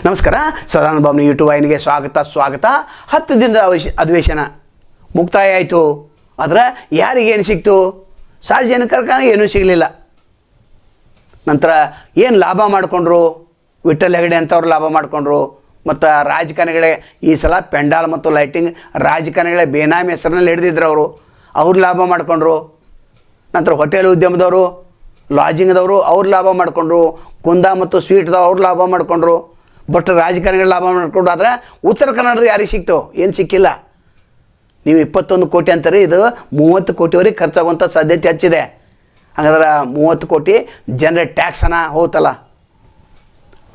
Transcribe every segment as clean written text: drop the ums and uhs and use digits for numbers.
ನಮಸ್ಕಾರ. ಸದಾನಂದ ಬಾಬುನ ಯೂಟ್ಯೂಬ್ ವಾಹಿನಿಗೆ ಸ್ವಾಗತ. 10 ದಿನದ ಅಧಿವೇಶನ ಮುಕ್ತಾಯ ಆಯಿತು. ಆದರೆ ಯಾರಿಗೇನು ಸಿಕ್ತು? ಸಾರ್ವಜನಿಕರಿಗೆ ಏನೂ ಸಿಗಲಿಲ್ಲ. ನಂತರ ಏನು ಲಾಭ ಮಾಡಿಕೊಂಡ್ರು? ವಿಠ್ಠಲ್ ಹೆಗಡೆ ಅಂತವ್ರು ಲಾಭ ಮಾಡಿಕೊಂಡ್ರು. ಮತ್ತು ರಾಜಕಾರಣಿಗಳೇ ಈ ಸಲ ಪೆಂಡಾಲ್ ಮತ್ತು ಲೈಟಿಂಗ್ ರಾಜಕಾರಣಿಗಳೇ ಬೇನಾಮಿ ಹೆಸರಿನಲ್ಲಿ ಹಿಡಿದಿದ್ರು. ಅವ್ರು ಲಾಭ ಮಾಡಿಕೊಂಡ್ರು. ನಂತರ ಹೋಟೆಲ್ ಉದ್ಯಮದವರು, ಲಾಡ್ಜಿಂಗ್ದವರು ಅವ್ರು ಲಾಭ ಮಾಡಿಕೊಂಡ್ರು. ಕುಂದ ಮತ್ತು ಸ್ವೀಟ್ದವ್ರು ಅವ್ರು ಲಾಭ ಮಾಡಿಕೊಂಡ್ರು. ಬಟ್ ರಾಜಕಾರಣಿಗಳು ಲಾಭ ಮಾಡಿಕೊಂಡ್ರು. ಆದರೆ ಉತ್ತರ ಕನ್ನಡದ ಯಾರಿಗೆ ಸಿಕ್ತು? ಏನು ಸಿಕ್ಕಿಲ್ಲ. ನೀವು 21 ಕೋಟಿ ಅಂತಾರೆ, ಇದು 30 ಕೋಟಿವರೆಗೆ ಖರ್ಚಾಗುವಂಥ ಸಾಧ್ಯತೆ ಹೆಚ್ಚಿದೆ. ಹಾಗಾದ್ರೆ 30 ಕೋಟಿ ಜನರ ಟ್ಯಾಕ್ಸನ್ನು ಹೋಗ್ತಲ್ಲ,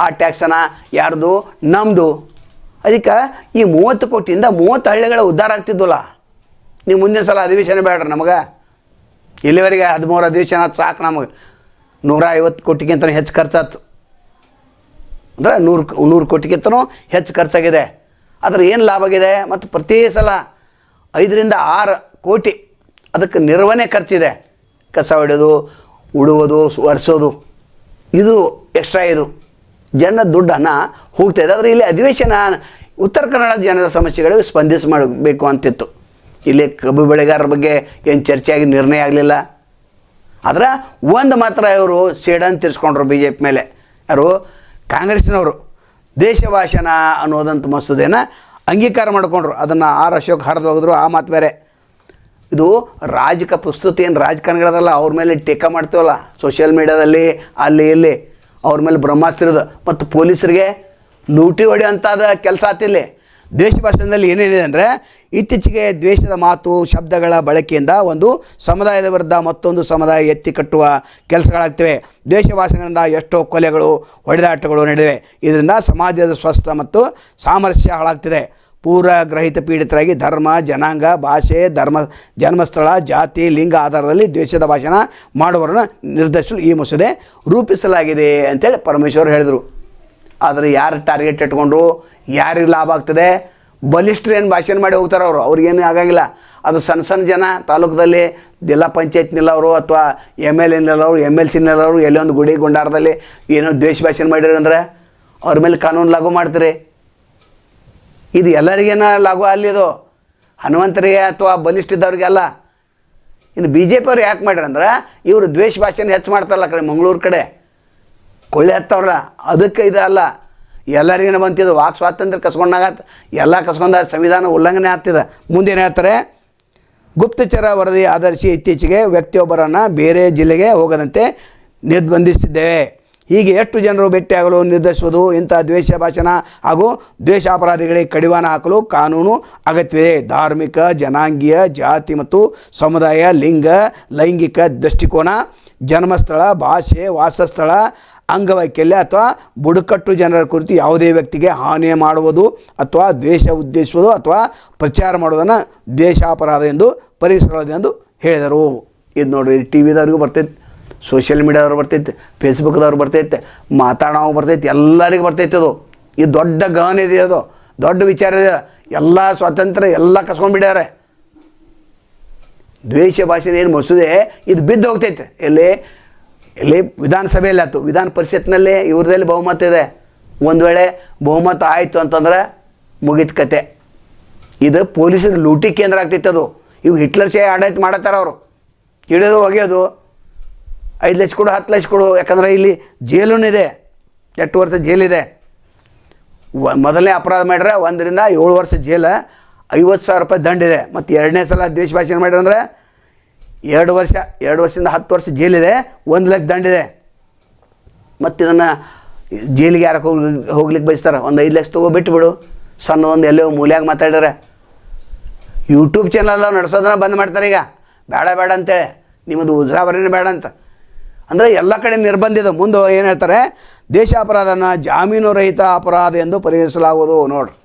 ಆ ಟ್ಯಾಕ್ಸನ್ನು ಯಾರ್ದು? ನಮ್ಮದು. ಅದಕ್ಕೆ ಈ 30 ಕೋಟಿಯಿಂದ 30 ಹಳ್ಳಿಗಳ ಉದ್ಧಾರ ಆಗ್ತಿದ್ವಲ್ಲ. ನೀವು ಮುಂದಿನ ಸಲ ಅಧಿವೇಶನ ಬೇಡ್ರಿ ನಮಗೆ. ಇಲ್ಲಿವರೆಗೆ 13 ಅಧಿವೇಶನ ಸಾಕು ನಮಗೆ. 150 ಕೋಟಿಗಿಂತ ಹೆಚ್ಚು ಖರ್ಚಾಯ್ತು. ಅಂದರೆ 100 ಕೋಟಿಗಿಂತನೂ ಹೆಚ್ಚು ಖರ್ಚಾಗಿದೆ. ಆದರೆ ಏನು ಲಾಭ ಆಗಿದೆ? ಮತ್ತು ಪ್ರತಿ ಸಲ 5 ರಿಂದ 6 ಕೋಟಿ ಅದಕ್ಕೆ ನಿರ್ವಹಣೆ ಖರ್ಚಿದೆ. ಕಸ ಹೊಡೆಯೋದು, ಉಡುವುದು, ಒರೆಸೋದು, ಇದು ಎಕ್ಸ್ಟ್ರಾ. ಇದು ಜನ ದುಡ್ಡನ್ನು ಹೋಗ್ತಾಯಿದೆ. ಆದರೆ ಇಲ್ಲಿ ಅಧಿವೇಶನ ಉತ್ತರ ಕನ್ನಡ ಜನರ ಸಮಸ್ಯೆಗಳಿಗೆ ಮಾಡಬೇಕು ಅಂತಿತ್ತು. ಇಲ್ಲಿ ಕಬ್ಬು ಬೆಳೆಗಾರರ ಬಗ್ಗೆ ಏನು ಚರ್ಚೆಯಾಗಿ ನಿರ್ಣಯ ಆಗಲಿಲ್ಲ. ಆದರೆ ಒಂದು ಮಾತ್ರ ಇವರು ಸೇಡನ್ನು ತೀರಿಸ್ಕೊಂಡ್ರು BJP ಮೇಲೆ. ಯಾರು? ಕಾಂಗ್ರೆಸ್ನವರು. ದೇಶ ಭಾಷಣ ಅನ್ನೋದಂಥ ಮಸೂದೆನ ಅಂಗೀಕಾರ ಮಾಡಿಕೊಂಡ್ರು. ಅದನ್ನು ಅಶೋಕ್ ಹರಿದು ಹೋಗಿದ್ರು. ಆ ಮಾತು ಬೇರೆ. ಇದು ಪ್ರಸ್ತುತಿ ಏನು ರಾಜಕಾರಣಿಗಳದಲ್ಲ, ಅವ್ರ ಮೇಲೆ ಟೀಕಾ ಮಾಡ್ತೀವಲ್ಲ ಸೋಷಿಯಲ್ ಮೀಡ್ಯಾದಲ್ಲಿ, ಅಲ್ಲಿ ಇಲ್ಲಿ ಅವ್ರ ಮೇಲೆ ಬ್ರಹ್ಮಾಸ್ತ್ರದ ಮತ್ತು ಪೊಲೀಸರಿಗೆ ಲೂಟಿ ಹೊಡೆಯುವಂಥದ್ದು ಕೆಲಸ ಆತಿಲ್ಲಿ. ದೇಶ ಭಾಷಣದಲ್ಲಿ ಏನಿದೆ ಅಂದರೆ, ಇತ್ತೀಚೆಗೆ ದ್ವೇಷದ ಮಾತು, ಶಬ್ದಗಳ ಬಳಕೆಯಿಂದ ಒಂದು ಸಮುದಾಯದ ವಿರುದ್ಧ ಮತ್ತೊಂದು ಸಮುದಾಯ ಎತ್ತಿ ಕಟ್ಟುವ ಕೆಲಸಗಳಾಗ್ತಿವೆ. ದ್ವೇಷ ಭಾಷಣಗಳಿಂದ ಎಷ್ಟೋ ಕೊಲೆಗಳು, ಹೊಡೆದಾಟಗಳು ನಡೆದಿವೆ. ಇದರಿಂದ ಸಮಾಜದ ಸ್ವಸ್ಥ ಮತ್ತು ಸಾಮರಸ್ಯ ಹಾಳಾಗ್ತಿದೆ. ಪೂರ್ವಗ್ರಹಿತ ಪೀಡಿತರಾಗಿ ಧರ್ಮ, ಜನಾಂಗ, ಭಾಷೆ, ಜನ್ಮಸ್ಥಳ, ಜಾತಿ, ಲಿಂಗ ಆಧಾರದಲ್ಲಿ ದ್ವೇಷದ ಭಾಷಣ ಮಾಡುವವರನ್ನು ನಿರ್ಧರಿಸಲು ಈ ಮಸೂದೆ ರೂಪಿಸಲಾಗಿದೆ ಅಂತೇಳಿ ಪರಮೇಶ್ವರ್ ಹೇಳಿದರು. ಆದರೆ ಯಾರು ಟಾರ್ಗೆಟ್ ಇಟ್ಕೊಂಡ್ರು? ಯಾರಿಗೆ ಲಾಭ ಆಗ್ತದೆ? ಬಲಿಷ್ಠರು ಏನು ಭಾಷಣ ಮಾಡಿ ಹೋಗ್ತಾರೆ ಅವ್ರಿಗೇನು ಆಗಂಗಿಲ್ಲ. ಅದು ಸಣ್ಣ ಜನ ತಾಲೂಕದಲ್ಲಿ ಜಿಲ್ಲಾ ಪಂಚಾಯತ್ ನಿಲ್ಲವರು ಅಥವಾ MLA ನಿಲ್ಲವರು, MLC ನಿಲ್ಲವರು, ಎಲ್ಲೋ ಒಂದು ಗುಡಿ ಗುಂಡಾರದಲ್ಲಿ ಏನೋ ದ್ವೇಷ ಭಾಷಣ ಮಾಡಿರಿ ಅಂದರೆ ಅವ್ರ ಮೇಲೆ ಕಾನೂನು ಲಾಗು ಮಾಡ್ತೀರಿ. ಇದು ಎಲ್ಲರಿಗೇನ ಲಾಗು ಅಲ್ಲಿದು, ಹನುಮಂತರಿಗೆ ಅಥವಾ ಬಲಿಷ್ಠಿದ್ದವ್ರಿಗೆ ಅಲ್ಲ. ಇನ್ನು BJP ಅವ್ರು ಯಾಕೆ ಮಾಡ್ಯಾರ ಅಂದ್ರೆ, ಇವರು ದ್ವೇಷ ಭಾಷೆನ ಹೆಚ್ಚು ಮಾಡ್ತಾರಲ್ಲ ಕಡೆ ಮಂಗಳೂರು ಕಡೆ ಕೊಳ್ಳೆ ಹತ್ತವ್ರಲ್ಲ, ಅದಕ್ಕೆ ಇದು ಅಲ್ಲ. ಎಲ್ಲರಿಗೇನು ಬಂತಿದ್ದು ವಾಕ್ ಸ್ವಾತಂತ್ರ್ಯ ಕಸ್ಕೊಂಡಾಗತ್ತೆ, ಎಲ್ಲ ಕಸ್ಕೊಂಡ ಸಂವಿಧಾನ ಉಲ್ಲಂಘನೆ ಆಗ್ತಿದೆ. ಮುಂದೇನು ಹೇಳ್ತಾರೆ? ಗುಪ್ತಚರ ವರದಿ ಆಧರಿಸಿ ಇತ್ತೀಚೆಗೆ ವ್ಯಕ್ತಿಯೊಬ್ಬರನ್ನು ಬೇರೆ ಜಿಲ್ಲೆಗೆ ಹೋಗದಂತೆ ನಿರ್ಬಂಧಿಸಿದ್ದೇವೆ. ಹೀಗೆ ಎಷ್ಟು ಜನರು ಭೇಟಿಯಾಗಲು ನಿರ್ಧರಿಸುವುದು? ಇಂಥ ದ್ವೇಷ ಭಾಷಣ ಹಾಗೂ ದ್ವೇಷಾಪರಾಧಿಗಳಿಗೆ ಕಡಿವಾಣ ಹಾಕಲು ಕಾನೂನು ಅಗತ್ಯವಿದೆ. ಧಾರ್ಮಿಕ, ಜನಾಂಗೀಯ, ಜಾತಿ ಮತ್ತು ಸಮುದಾಯ, ಲಿಂಗ, ಲೈಂಗಿಕ ದೃಷ್ಟಿಕೋನ, ಜನ್ಮಸ್ಥಳ, ಭಾಷೆ, ವಾಸಸ್ಥಳ, ಅಂಗವೈಕಲ್ಯ ಅಥವಾ ಬುಡಕಟ್ಟು ಜನರ ಕುರಿತು ಯಾವುದೇ ವ್ಯಕ್ತಿಗೆ ಹಾನಿ ಮಾಡುವುದು ಅಥವಾ ದ್ವೇಷ ಉದ್ದೇಶಿಸುವುದು ಅಥವಾ ಪ್ರಚಾರ ಮಾಡುವುದನ್ನು ದ್ವೇಷಾಪರಾಧ ಎಂದು ಪರಿಗಣಿಸಲಾಗಿದೆ ಎಂದು ಹೇಳಿದರು. ಇದು ನೋಡಿರಿ, TVದವ್ರಿಗೂ ಬರ್ತೈತೆ, ಸೋಷಿಯಲ್ ಮೀಡ್ಯಾದವ್ರು ಬರ್ತೈತೆ, ಫೇಸ್ಬುಕ್ದವ್ರು ಬರ್ತೈತೆ, ಮಾತಾಡೋವು ಬರ್ತೈತೆ, ಎಲ್ಲರಿಗೂ ಬರ್ತೈತೆ. ಅದು ಇದು ದೊಡ್ಡ ಗಹನ ಇದೆ, ಅದು ದೊಡ್ಡ ವಿಚಾರ ಇದೆ. ಎಲ್ಲ ಸ್ವಾತಂತ್ರ್ಯ ಎಲ್ಲ ಕಸ್ಕೊಂಡ್ಬಿಡ್ಯಾರೆ. ದ್ವೇಷ ಭಾಷೆ ಏನು ಮಸೂದೆ ಇದು ಬಿದ್ದು ಹೋಗ್ತೈತೆ. ಎಲ್ಲಿ ವಿಧಾನಸಭೆಯಲ್ಲಿ ಆಯ್ತು, ವಿಧಾನ ಪರಿಷತ್ನಲ್ಲಿ ಇವ್ರದಲ್ಲಿ ಬಹುಮತ ಇದೆ. ಒಂದು ವೇಳೆ ಬಹುಮತ ಆಯಿತು ಅಂತಂದ್ರೆ ಮುಗಿದ ಕತೆ. ಇದು ಪೊಲೀಸರು ಲೂಟಿ ಕೇಂದ್ರ ಆಗ್ತೈತೆ. ಅದು ಇವು ಹಿಟ್ಲರ್ ಸೇ ಆಡಳಿತ ಮಾಡತ್ತಾರ. ಅವರು ಹಿಡಿಯೋದು, ಒಗೆಯೋದು, 5 ಲಕ್ಷ ಕೊಡು, 10 ಲಕ್ಷ ಕೊಡು. ಯಾಕಂದರೆ ಇಲ್ಲಿ ಜೈಲೂ ಇದೆ, 8 ವರ್ಷ ಜೈಲಿದೆ. ಮೊದಲನೇ ಅಪರಾಧ ಮಾಡ್ರೆ 1 ರಿಂದ 7 ವರ್ಷ ಜೈಲು, 50,000 ರೂಪಾಯಿ ದಂಡಿದೆ. ಮತ್ತು ಎರಡನೇ ಸಲ ದ್ವೇಷ ಭಾಷಣ ಮಾಡ್ರೆ 2 ವರ್ಷದಿಂದ 10 ವರ್ಷ ಜೈಲಿದೆ, 1 ಲಕ್ಷ ದಂಡಿದೆ. ಮತ್ತು ಇದನ್ನು ಜೈಲಿಗೆ ಯಾರಕ್ಕೆ ಹೋಗ್ಲಿಕ್ಕೆ ಬಯಸ್ತಾರೆ? ಒಂದು 5 ಲಕ್ಷ ತೊಗೋ ಬಿಟ್ಟುಬಿಡು. ಸಣ್ಣ ಒಂದು ಎಲ್ಲೋ ಮೂಲ್ಯಾಗ ಮಾತಾಡಿದ್ರೆ ಯೂಟ್ಯೂಬ್ ಚಾನಲ್ ನಡೆಸೋದನ್ನ ಬಂದ್ ಮಾಡ್ತಾರೆ. ಈಗ ಬೇಡ ಅಂತೇಳಿ, ನಿಮ್ಮದು ಉತ್ಸಾಹವರೇನು ಬೇಡ ಅಂತ ಅಂದರೆ ಎಲ್ಲ ಕಡೆ ನಿರ್ಬಂಧಿದೆ. ಮುಂದೆ ಏನು ಹೇಳ್ತಾರೆ? ದೇಶಾಪರಾಧನ ಜಾಮೀನು ರಹಿತ ಅಪರಾಧ ಎಂದು ಪರಿಗಣಿಸಲಾಗುವುದು. ನೋಡ್ರಿ,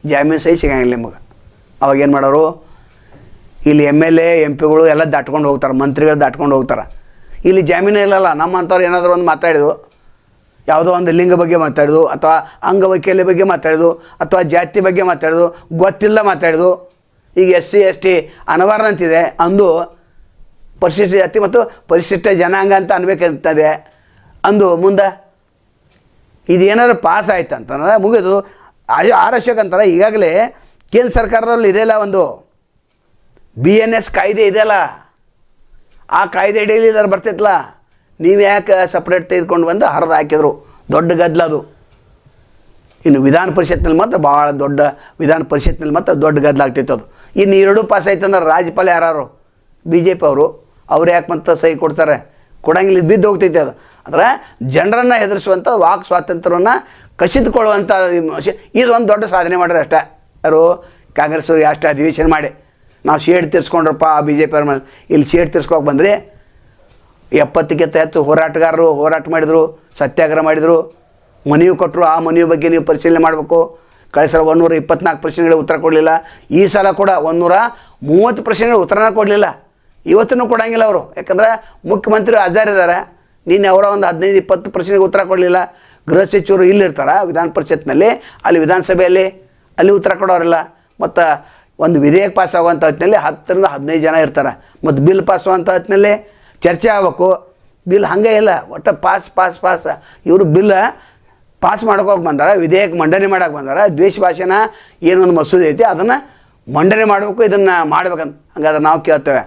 ಜಾಮೀನು ಸಹಿ ಸಿಗಂಗಿಲ್ಲ ನಿಮಗೆ. ಅವಾಗೇನು ಮಾಡೋರು? ಇಲ್ಲಿ MLA MP ಗಳು ಎಲ್ಲ ದಾಟ್ಕೊಂಡು ಹೋಗ್ತಾರೆ, ಮಂತ್ರಿಗಳು ದಾಟ್ಕೊಂಡು ಹೋಗ್ತಾರೆ. ಇಲ್ಲಿ ಜಾಮೀನು ಇಲ್ಲಲ್ಲ. ನಮ್ಮಂಥವ್ರು ಏನಾದರೂ ಒಂದು ಮಾತಾಡಿದ್ವು, ಯಾವುದೋ ಒಂದು ಲಿಂಗ ಬಗ್ಗೆ ಮಾತಾಡಿದ್ವು, ಅಥವಾ ಅಂಗವೈಕಲ್ಯ ಬಗ್ಗೆ ಮಾತಾಡಿದ್ವು, ಅಥವಾ ಜಾತಿ ಬಗ್ಗೆ ಮಾತಾಡಿದ್ವು, ಗೊತ್ತಿಲ್ಲ ಮಾತಾಡಿದ್ವು. ಈಗ SC ST ಅನವಾರ್ಯ ಅಂತಿದೆ, ಅಂದು ಪರಿಶಿಷ್ಟ ಜಾತಿ ಮತ್ತು ಪರಿಶಿಷ್ಟ ಜನಾಂಗ ಅಂತ ಅನ್ಬೇಕಂತದೆ. ಅಂದು ಮುಂದೆ ಇದೇನಾದ್ರು ಪಾಸ್ ಆಯ್ತು ಅಂತಂದ್ರೆ ಮುಗಿದು ಆರಕ್ಷಕ ಅಂತಾರೆ. ಈಗಾಗಲೇ ಕೇಂದ್ರ ಸರ್ಕಾರದಲ್ಲಿ ಇದೆಯಲ್ಲ ಒಂದು BNS ಕಾಯ್ದೆ ಇದೆಯಲ್ಲ, ಆ ಕಾಯ್ದೆ ಅಡಿಯಲ್ಲಿ ಇದಾರು ಬರ್ತಿತ್ತಲ್ಲ, ನೀವು ಯಾಕೆ ಸಪ್ರೇಟ್ ತೆಗೆದುಕೊಂಡು ಬಂದು ಹರಿದು ಹಾಕಿದ್ರು, ದೊಡ್ಡ ಗದ್ದಲದು. ಇನ್ನು ವಿಧಾನ ಪರಿಷತ್ನಲ್ಲಿ ಮಾತ್ರ ಭಾಳ ದೊಡ್ಡ ದೊಡ್ಡ ಗದ್ದಲ ಆಗ್ತೈತೆ ಅದು. ಇನ್ನು ಎರಡೂ ಪಾಸ್ ಆಯ್ತು ಅಂದ್ರೆ ರಾಜ್ಯಪಾಲ ಯಾರು BJP ಅವ್ರು ಯಾಕೆ ಮತ್ತೆ ಸಹಿ ಕೊಡ್ತಾರೆ? ಕೊಡಂಗಿಲ್ಲ, ಬಿದ್ದು ಹೋಗ್ತೈತೆ ಅದು. ಆದರೆ ಜನರನ್ನು ಹೆದರಿಸುವಂಥ ವಾಕ್ ಸ್ವಾತಂತ್ರ್ಯವನ್ನು ಕಸಿದುಕೊಳ್ಳುವಂಥ ಇದು ಒಂದು ದೊಡ್ಡ ಸಾಧನೆ ಮಾಡ್ರೆ ಅಷ್ಟೇ. ಯಾರು ಕಾಂಗ್ರೆಸ್ ಅಷ್ಟೇ ಅಧಿವೇಶನ ಮಾಡಿ ನಾವು ಶೇಡ್ ತೀರ್ಸ್ಕೊಂಡ್ರಪ್ಪ BJP ಅವ್ರ ಮೇಲೆ. ಇಲ್ಲಿ ಶೇಡ್ ತೀರ್ಸ್ಕೋಕೆ ಬಂದರೆ 70ಕ್ಕಿಂತ ಹೆಚ್ಚು ಹೋರಾಟಗಾರರು ಹೋರಾಟ ಮಾಡಿದರು, ಸತ್ಯಾಗ್ರಹ ಮಾಡಿದರು, ಮನವಿ ಕೊಟ್ಟರು. ಆ ಮನವಿ ಬಗ್ಗೆ ನೀವು ಪರಿಶೀಲನೆ ಮಾಡಬೇಕು. ಕಳೆದ ಸಲ 124 ಪ್ರಶ್ನೆಗಳಿಗೆ ಉತ್ತರ ಕೊಡಲಿಲ್ಲ. ಈ ಸಲ ಕೂಡ 130 ಪ್ರಶ್ನೆಗಳಿಗೆ ಉತ್ತರನ ಕೊಡಲಿಲ್ಲ. ಇವತ್ತೂ ಕೊಡೋಂಗಿಲ್ಲ ಅವರು, ಯಾಕಂದ್ರೆ ಮುಖ್ಯಮಂತ್ರಿ ಹಾಜರಿದ್ದಾರೆ. ನಿನ್ನೆ ಅವರ ಒಂದು 15-20 ಪ್ರಶ್ನೆಗೆ ಉತ್ತರ ಕೊಡಲಿಲ್ಲ. ಗೃಹ ಸಚಿವರು ಇಲ್ಲಿರ್ತಾರೆ ವಿಧಾನ ಪರಿಷತ್ನಲ್ಲಿ, ಅಲ್ಲಿ ವಿಧಾನಸಭೆಯಲ್ಲಿ ಅಲ್ಲಿ ಉತ್ತರ ಕೊಡೋರಿಲ್ಲ. ಮತ್ತು ಒಂದು ವಿಧೇಯಕ ಪಾಸ್ ಆಗುವಂಥ ಹೊತ್ತಿನಲ್ಲಿ 10ರಿಂದ 15 ಜನ ಇರ್ತಾರೆ. ಮತ್ತು ಬಿಲ್ ಪಾಸ್ ಆಗುವಂಥ ಹೊತ್ತಿನಲ್ಲಿ ಚರ್ಚೆ ಆಗಬೇಕು. ಬಿಲ್ ಹಾಗೆ ಇಲ್ಲ, ಒಟ್ಟು ಪಾಸ್ ಇವರು ಬಿಲ್ ಪಾಸ್ ಮಾಡ್ಕೋಕೆ ಬಂದಾರ, ವಿಧೇಯಕ ಮಂಡನೆ ಮಾಡೋಕೆ ಬಂದಾರ. ದ್ವೇಷ ಭಾಷೆನ ಏನೊಂದು ಮಸೂದೆ ಐತಿ ಅದನ್ನು ಮಂಡನೆ ಮಾಡಬೇಕು, ಇದನ್ನು ಮಾಡ್ಬೇಕಂತ. ಹಂಗಾದ್ರೆ ನಾವು ಕೇಳ್ತೇವೆ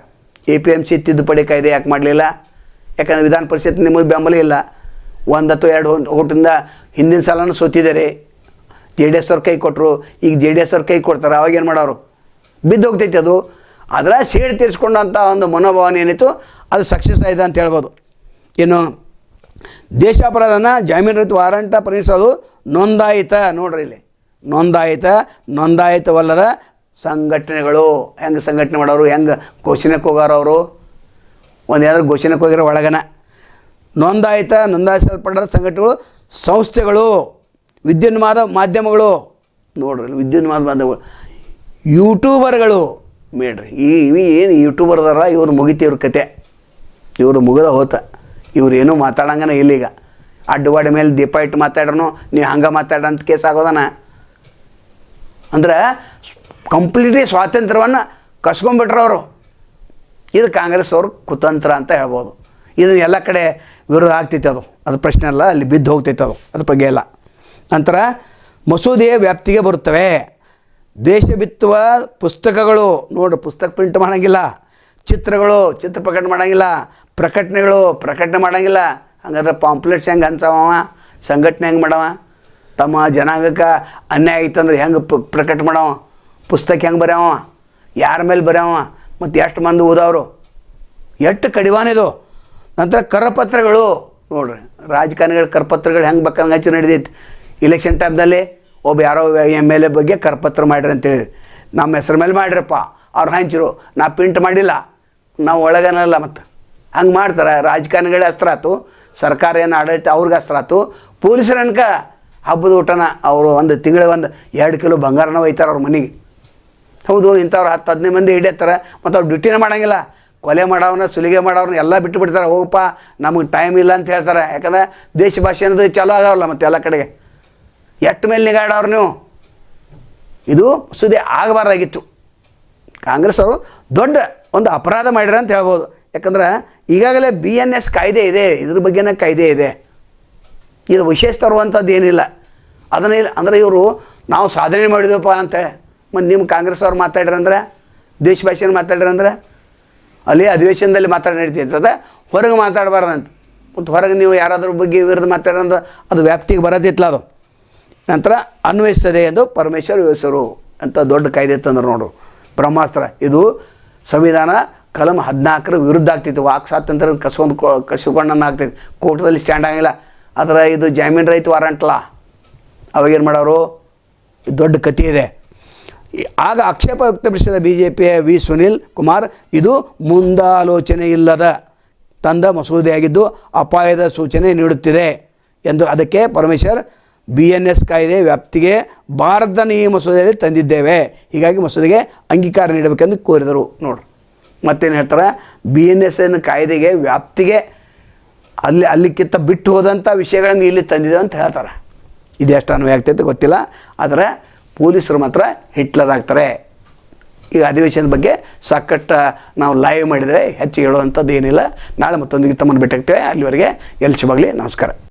APMC ತಿದ್ದುಪಡಿ ಕಾಯ್ದೆ ಯಾಕೆ ಮಾಡಲಿಲ್ಲ? ಯಾಕಂದರೆ ವಿಧಾನ ಪರಿಷತ್ ನಿಮಗೆ ಬೆಂಬಲ ಇಲ್ಲ. 1 ಅಥವಾ 2 ಓಟಿಂದ ಹಿಂದಿನ ಸಲನೂ ಸೋತಿದ್ದಾರೆ. JDS ಅವ್ರು ಕೈ ಕೊಟ್ಟರು, ಈಗ JDS ಅವ್ರು ಕೈ ಕೊಡ್ತಾರೆ. ಅವಾಗೇನು ಮಾಡೋರು? ಬಿದ್ದು ಹೋಗ್ತೈತೆ ಅದು. ಅದರ ಸೇಡ್ ತೀರಿಸ್ಕೊಂಡಂಥ ಒಂದು ಮನೋಭಾವನೆ ಏನಿತ್ತು ಅದು ಸಕ್ಸಸ್ ಆಯಿತು ಅಂತ ಹೇಳ್ಬೋದು. ಇನ್ನು ದೇಶಾಪರಾಧನ ಜಾಮೀನು ರಹಿತ ವಾರಂಟ ಪರಿಗಣಿಸೋದು ನೋಂದಾಯಿತ. ನೋಡ್ರಿ ಇಲ್ಲಿ ನೋಂದಾಯಿತವಲ್ಲದ ಸಂಘಟನೆಗಳು ಹೆಂಗೆ ಸಂಘಟನೆ ಮಾಡೋರು, ಹೆಂಗೆ ಘೋಷಣೆಗೆ ಹೋಗೋರು ಅವರು. ಒಂದು ಯಾವ್ದಾದ್ರು ಘೋಷಣೆಗೆ ಹೋಗಿರೋ ಒಳಗನ ನೋಂದಾಯಿಸಲ್ಪಟ್ಟ ಸಂಘಟನೆಗಳು, ಸಂಸ್ಥೆಗಳು, ವಿದ್ಯುನ್ಮಾನ ಮಾಧ್ಯಮಗಳು. ನೋಡ್ರಿ ವಿದ್ಯುನ್ಮಾನ ಮಾಧ್ಯಮಗಳು, ಯೂಟ್ಯೂಬರ್ಗಳು. ಮೇಡ್ರಿ ಏನು ಯೂಟ್ಯೂಬರ್ ಅದಾರ, ಇವ್ರು ಮುಗಿತಿ ಇವ್ರ ಕತೆ, ಇವರು ಮುಗಿದ ಹೋತ. ಇವ್ರು ಏನೂ ಮಾತಾಡಂಗನ ಇಲ್ಲೀಗ. ಅಡ್ಡವಾಡ ಮೇಲೆ ದೀಪ ಇಟ್ಟು ಮಾತಾಡ್ರೂ ನೀವು ಹಂಗೆ ಮಾತಾಡೋಂಥ ಕೇಸ್ ಆಗೋದನ. ಅಂದ್ರೆ ಕಂಪ್ಲೀಟ್ಲಿ ಸ್ವಾತಂತ್ರ್ಯವನ್ನು ಕಸ್ಕೊಂಡ್ಬಿಟ್ರವರು. ಇದು ಕಾಂಗ್ರೆಸ್ ಅವ್ರ ಕುತಂತ್ರ ಅಂತ ಹೇಳ್ಬೋದು. ಇದನ್ನು ಎಲ್ಲ ಕಡೆ ವಿರೋಧ ಆಗ್ತೈತೆ, ಅದು ಪ್ರಶ್ನೆ ಅಲ್ಲ, ಅಲ್ಲಿ ಬಿದ್ದು ಹೋಗ್ತೈತೆ ಅದ್ರ ಬಗ್ಗೆ ಎಲ್ಲ. ನಂತರ ಮಸೂದೆಯ ವ್ಯಾಪ್ತಿಗೆ ಬರುತ್ತವೆ ದ್ವೇಷ ಬಿತ್ತುವ ಪುಸ್ತಕಗಳು. ನೋಡ್ರಿ, ಪುಸ್ತಕ ಪ್ರಿಂಟ್ ಮಾಡೋಂಗಿಲ್ಲ, ಚಿತ್ರ ಪ್ರಕಟ ಮಾಡೋಂಗಿಲ್ಲ, ಪ್ರಕಟಣೆ ಮಾಡೋಂಗಿಲ್ಲ. ಹಂಗಾದ್ರೆ ಪಾಂಪ್ಲೆಟ್ಸ್ ಹೆಂಗೆ ಹಂಚವ, ಸಂಘಟನೆ ಹೆಂಗೆ ಮಾಡವ, ತಮ್ಮ ಜನಾಂಗಕ್ಕೆ ಅನ್ಯಾಯ ಆಗಿತ್ತಂದ್ರೆ ಹೆಂಗೆ ಪ್ರಕಟ ಮಾಡವ, ಪುಸ್ತಕ ಹೆಂಗೆ ಬರೆಯವ, ಯಾರ ಮೇಲೆ ಬರೆಯವ, ಮತ್ತು ಎಷ್ಟು ಮಂದಿ ಓದವರು, ಎಷ್ಟು ಕಡಿವಾನಿದು. ನಂತರ ಕರಪತ್ರಗಳು. ನೋಡ್ರಿ, ರಾಜಕಾರಣಿಗಳ ಕರಪತ್ರಗಳು ಹೆಂಗೆ ಬೇಕಂಗೆ ಹಚ್ಚಿ ನಡೆದೈತಿ. ಇಲೆಕ್ಷನ್ ಟೈಮ್ನಲ್ಲಿ ಒಬ್ಬ ಯಾರೋ MLA ಬಗ್ಗೆ ಕರಪತ್ರ ಮಾಡಿರಿ ಅಂತೇಳಿ, ನಮ್ಮ ಹೆಸ್ರ ಮೇಲೆ ಮಾಡಿರಪ್ಪ, ಅವ್ರು ಹಂಚಿರು, ನಾ ಪ್ರಿಂಟ್ ಮಾಡಿಲ್ಲ, ನಾವು ಒಳಗನಲ್ಲ. ಮತ್ತು ಹಂಗೆ ಮಾಡ್ತಾರೆ. ರಾಜಕಾರಣಿಗಳೇ ಅಸ್ತ್ರ ಆಯ್ತು, ಸರ್ಕಾರ ಏನು ಆಡಳಿತ ಅವ್ರಿಗೆ ಅಸ್ತ್ರ ಆಯ್ತು. ಪೊಲೀಸರ ಅನ್ಕ ಹಬ್ಬದ ಊಟನ ಅವರು ಒಂದು ತಿಂಗಳಿಗೆ 1-2 ಕಿಲೋ ಬಂಗಾರನ ಒಯ್ತಾರೆ ಅವ್ರ ಮನೆಗೆ. ಹೌದು, ಇಂಥವ್ರು 10-15 ಮಂದಿ ಹಿಡಿಯತ್ತಾರೆ. ಮತ್ತು ಅವ್ರು ಡ್ಯೂಟಿನೇ ಮಾಡೋಂಗಿಲ್ಲ. ಕೊಲೆ ಮಾಡೋವನ್ನ, ಸುಲಿಗೆ ಮಾಡೋರನ್ನ ಎಲ್ಲ ಬಿಟ್ಟು ಬಿಡ್ತಾರೆ. ಹೋಗಪ್ಪ, ನಮಗೆ ಟೈಮ್ ಇಲ್ಲ ಅಂತ ಹೇಳ್ತಾರೆ. ಯಾಕಂದರೆ ದೇಶ ಭಾಷೆ ಅನ್ನೋದು ಚಾಲೂ ಆಗೋಲ್ಲ ಮತ್ತು ಎಲ್ಲ ಕಡೆಗೆ. ಎಷ್ಟು ಮೇಲೆ ನಿಗಾಡೋರು ನೀವು? ಇದು ಸುದ್ದಿ ಆಗಬಾರ್ದಾಗಿತ್ತು. ಕಾಂಗ್ರೆಸ್ ಅವರು ದೊಡ್ಡ ಒಂದು ಅಪರಾಧ ಮಾಡಿರ ಅಂತ ಹೇಳ್ಬೋದು. ಯಾಕಂದ್ರೆ ಈಗಾಗಲೇ BNS ಕಾಯ್ದೆ ಇದೆ, ಇದ್ರ ಬಗ್ಗೆನೇ ಕಾಯ್ದೆ ಇದೆ. ಇದು ವಿಶೇಷ ತರುವಂಥದ್ದು ಏನಿಲ್ಲ. ಅದನ್ನೇ ಅಂದರೆ ಇವರು ನಾವು ಸಾಧನೆ ಮಾಡಿದೆವಪ್ಪ ಅಂತೇಳಿ. ಮತ್ತು ನಿಮ್ಮ ಕಾಂಗ್ರೆಸ್ ಅವ್ರು ಮಾತಾಡ್ರಂದ್ರೆ, ದೇಶ ಭಾಷೆನ ಮಾತಾಡ್ರಂದ್ರೆ ಅಲ್ಲಿ ಅಧಿವೇಶನದಲ್ಲಿ ನಡೀತೈತದ, ಹೊರಗೆ ಮಾತಾಡಬಾರ್ದಂತ. ಮತ್ತು ಹೊರಗೆ ನೀವು ಯಾರಾದ್ರ ಬಗ್ಗೆ ವಿರುದ್ಧ ಮಾತಾಡ್ರಂದ್ರೆ ಅದು ವ್ಯಾಪ್ತಿಗೆ ಬರೋದಿತ್ತಲ್ಲ ಅದು. ನಂತರ ಅನ್ವಯಿಸ್ತದೆ ಎಂದು ಪರಮೇಶ್ವರ್ ವಿವರಿಸರು ಅಂತ ದೊಡ್ಡ ಕಾಯ್ದೆ ತಂದ್ರು ನೋಡು, ಬ್ರಹ್ಮಾಸ್ತ್ರ. ಇದು ಸಂವಿಧಾನ ಕಲಂ 14 ವಿರುದ್ಧ ಆಗ್ತೈತಿ. ವಾಕ್ ಸ್ವಾತಂತ್ರ್ಯ ಕಸ್ಕೊಂಡನ್ನ ಆಗ್ತೈತಿ. ಕೋರ್ಟ್ದಲ್ಲಿ ಸ್ಟ್ಯಾಂಡ್ ಆಗಿಲ್ಲ. ಅದರ ಇದು ಜಾಮೀನು ರಹಿತ ವಾರಂಟ್ಲ. ಅವಾಗೇನು ಮಾಡೋರು, ದೊಡ್ಡ ಕಥೆ ಇದೆ. ಆಗ ಆಕ್ಷೇಪ ವ್ಯಕ್ತಪಡಿಸಿದ BJPಯ V. ಸುನೀಲ್ ಕುಮಾರ್, ಇದು ಮುಂದಾಲೋಚನೆ ಇಲ್ಲದ ತಂದ ಮಸೂದೆಯಾಗಿದ್ದು ಅಪಾಯದ ಸೂಚನೆ ನೀಡುತ್ತಿದೆ ಎಂದು. ಅದಕ್ಕೆ ಪರಮೇಶ್ವರ್, BNS ಕಾಯ್ದೆ ವ್ಯಾಪ್ತಿಗೆ ಭಾರತದ ಈ ಮಸೂದೆಯಲ್ಲಿ ತಂದಿದ್ದೇವೆ, ಹೀಗಾಗಿ ಮಸೂದೆಗೆ ಅಂಗೀಕಾರ ನೀಡಬೇಕೆಂದು ಕೋರಿದರು. ನೋಡ್ರಿ, ಮತ್ತೇನು ಹೇಳ್ತಾರೆ, BNS ಕಾಯ್ದೆಗೆ ವ್ಯಾಪ್ತಿಗೆ ಅಲ್ಲಿಕ್ಕಿಂತ ಬಿಟ್ಟು ಹೋದಂಥ ವಿಷಯಗಳನ್ನು ಇಲ್ಲಿ ತಂದಿದ್ದೇವೆ ಅಂತ ಹೇಳ್ತಾರೆ. ಇದೆಷ್ಟು ಅನ್ವಯ ಆಗ್ತೈತೆ ಗೊತ್ತಿಲ್ಲ. ಆದರೆ ಪೊಲೀಸರು ಮಾತ್ರ ಹಿಟ್ಲರ್ ಆಗ್ತಾರೆ. ಈಗ ಅಧಿವೇಶನದ ಬಗ್ಗೆ ಸಾಕಷ್ಟು ನಾವು ಲೈವ್ ಮಾಡಿದರೆ ಹೆಚ್ಚು ಹೇಳುವಂಥದ್ದು ಏನಿಲ್ಲ. ನಾಳೆ ಮತ್ತೊಂದಿಗೆ ತಮ್ಮನ್ನು ಭೇಟಿ ಆಗ್ತೇವೆ. ಅಲ್ಲಿವರೆಗೆ ಎಲ್ಲಿ ಶುಭಾಗಲಿ. ನಮಸ್ಕಾರ.